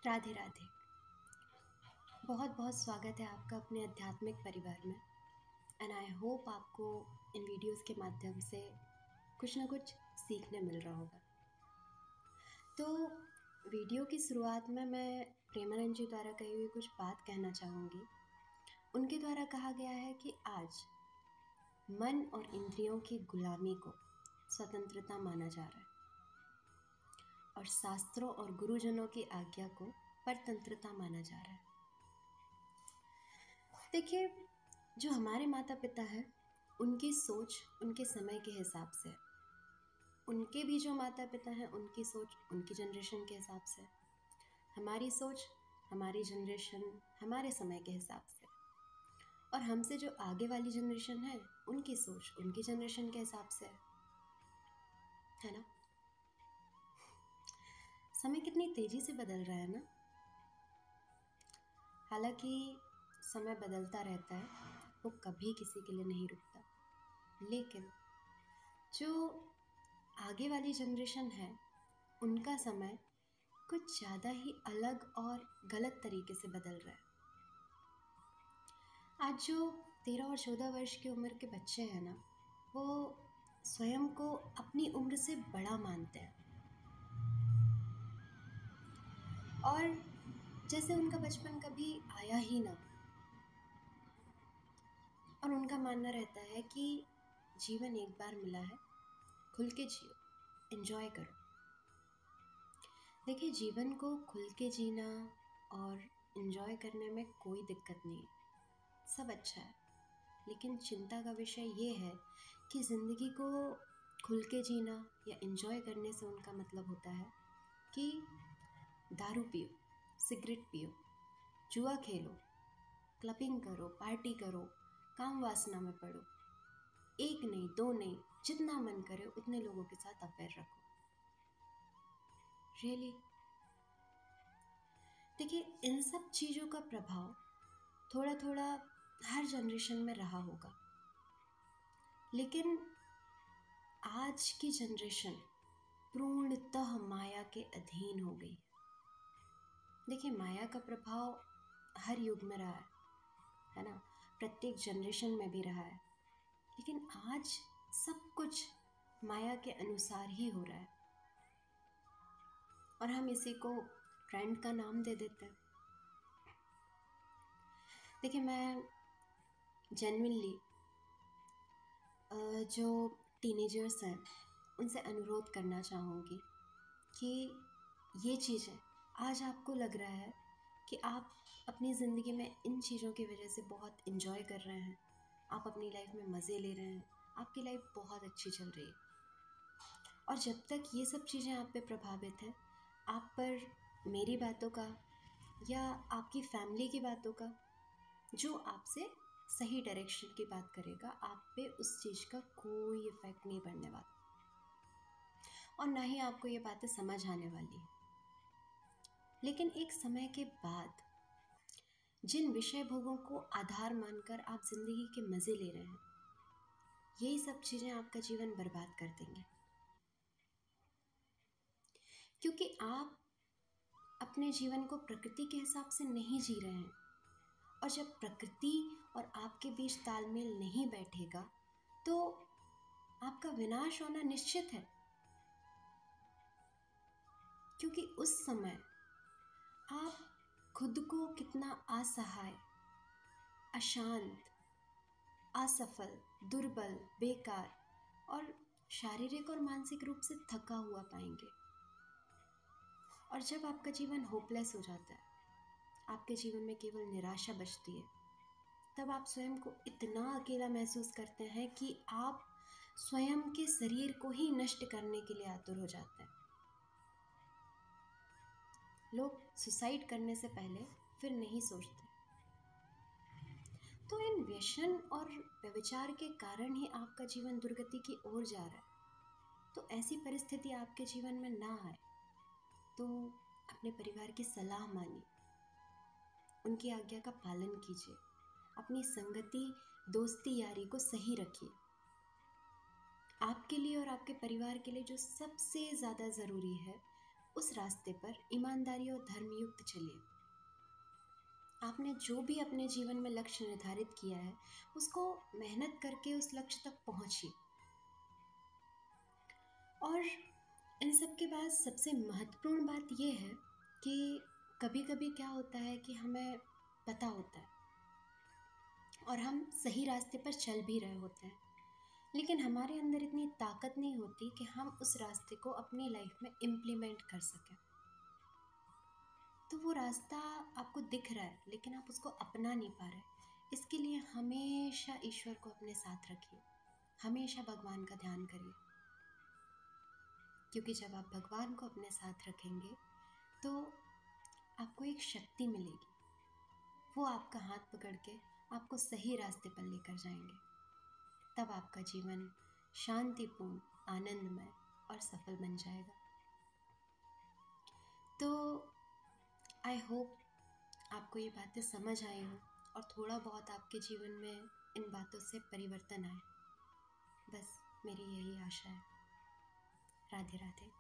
राधे राधे। बहुत बहुत स्वागत है आपका अपने आध्यात्मिक परिवार में। एंड आई होप आपको इन वीडियोस के माध्यम से कुछ ना कुछ सीखने मिल रहा होगा। तो वीडियो की शुरुआत में मैं प्रेमानंद जी द्वारा कही हुई कुछ बात कहना चाहूँगी। उनके द्वारा कहा गया है कि आज मन और इंद्रियों की गुलामी को स्वतंत्रता माना जा रहा है और शास्त्रों और गुरुजनों की आज्ञा को परतंत्रता माना जा रहा है। देखिए, जो हमारे माता पिता हैं उनकी सोच उनके समय के हिसाब से, उनके भी जो माता पिता हैं उनकी सोच उनकी जनरेशन के हिसाब से, हमारी सोच हमारी जनरेशन हमारे समय के हिसाब से, और हमसे जो आगे वाली जनरेशन है उनकी सोच उनकी जनरेशन के हिसाब से है ना। समय कितनी तेजी से बदल रहा है ना। हालांकि समय बदलता रहता है, वो कभी किसी के लिए नहीं रुकता, लेकिन जो आगे वाली जनरेशन है उनका समय कुछ ज़्यादा ही अलग और गलत तरीके से बदल रहा है। आज जो 13 और 14 वर्ष की उम्र के बच्चे हैं ना, वो स्वयं को अपनी उम्र से बड़ा मानते हैं और जैसे उनका बचपन कभी आया ही ना, और उनका मानना रहता है कि जीवन एक बार मिला है, खुल के जियो, एंजॉय करो। देखिए, जीवन को खुल के जीना और एंजॉय करने में कोई दिक्कत नहीं है, सब अच्छा है। लेकिन चिंता का विषय ये है कि ज़िंदगी को खुल के जीना या एंजॉय करने से उनका मतलब होता है कि दारू पियो, सिगरेट पियो, जुआ खेलो, क्लबिंग करो, पार्टी करो, काम वासना में पड़ो, एक नहीं दो नहीं, जितना मन करे उतने लोगों के साथ अफेयर रखो। रियली देखिए, इन सब चीज़ों का प्रभाव थोड़ा थोड़ा हर जनरेशन में रहा होगा, लेकिन आज की जनरेशन पूर्णतः माया के अधीन हो गई। देखिए, माया का प्रभाव हर युग में रहा है ना, प्रत्येक जनरेशन में भी रहा है, लेकिन आज सब कुछ माया के अनुसार ही हो रहा है और हम इसी को ट्रेंड का नाम दे देते हैं। देखिए, मैं जेन्युइनली जो टीनेजर्स हैं उनसे अनुरोध करना चाहूँगी कि ये चीज़ें आज आपको लग रहा है कि आप अपनी ज़िंदगी में इन चीज़ों की वजह से बहुत इन्जॉय कर रहे हैं, आप अपनी लाइफ में मज़े ले रहे हैं, आपकी लाइफ बहुत अच्छी चल रही है, और जब तक ये सब चीज़ें आप पे प्रभावित हैं, आप पर मेरी बातों का या आपकी फैमिली की बातों का, जो आपसे सही डायरेक्शन की बात करेगा, आप पे उस चीज़ का कोई इफ़ेक्ट नहीं पड़ने वाला और ना ही आपको ये बातें समझ आने वाली। लेकिन एक समय के बाद जिन विषय भोगों को आधार मानकर आप जिंदगी के मज़े ले रहे हैं, यही सब चीज़ें आपका जीवन बर्बाद कर देंगे, क्योंकि आप अपने जीवन को प्रकृति के हिसाब से नहीं जी रहे हैं। और जब प्रकृति और आपके बीच तालमेल नहीं बैठेगा तो आपका विनाश होना निश्चित है, क्योंकि उस समय आप खुद को कितना असहाय, अशांत, असफल, दुर्बल, बेकार और शारीरिक और मानसिक रूप से थका हुआ पाएंगे। और जब आपका जीवन होपलेस हो जाता है, आपके जीवन में केवल निराशा बचती है, तब आप स्वयं को इतना अकेला महसूस करते हैं कि आप स्वयं के शरीर को ही नष्ट करने के लिए आतुर हो जाते हैं। लोग सुसाइड करने से पहले फिर नहीं सोचते। तो इन व्यसन और व्यभिचार के कारण ही आपका जीवन दुर्गति की ओर जा रहा है। तो ऐसी परिस्थिति आपके जीवन में ना आए तो अपने परिवार की सलाह मानिए, उनकी आज्ञा का पालन कीजिए, अपनी संगति, दोस्ती, यारी को सही रखिए। आपके लिए और आपके परिवार के लिए जो सबसे ज़्यादा ज़रूरी है उस रास्ते पर ईमानदारी और धर्मयुक्त चलिए। आपने जो भी अपने जीवन में लक्ष्य निर्धारित किया है, उसको मेहनत करके उस लक्ष्य तक पहुंचिए। और इन सब के बाद सबसे महत्वपूर्ण बात यह है कि कभी कभी क्या होता है कि हमें पता होता है और हम सही रास्ते पर चल भी रहे होते हैं, लेकिन हमारे अंदर इतनी ताकत नहीं होती कि हम उस रास्ते को अपनी लाइफ में इम्प्लीमेंट कर सकें। तो वो रास्ता आपको दिख रहा है लेकिन आप उसको अपना नहीं पा रहे। इसके लिए हमेशा ईश्वर को अपने साथ रखिए, हमेशा भगवान का ध्यान करिए, क्योंकि जब आप भगवान को अपने साथ रखेंगे तो आपको एक शक्ति मिलेगी। वो आपका हाथ पकड़ के आपको सही रास्ते पर लेकर जाएंगे। तब आपका जीवन शांतिपूर्ण, आनंदमय और सफल बन जाएगा। तो आई होप आपको ये बातें समझ आई हो और थोड़ा बहुत आपके जीवन में इन बातों से परिवर्तन आए। बस मेरी यही आशा है। राधे राधे।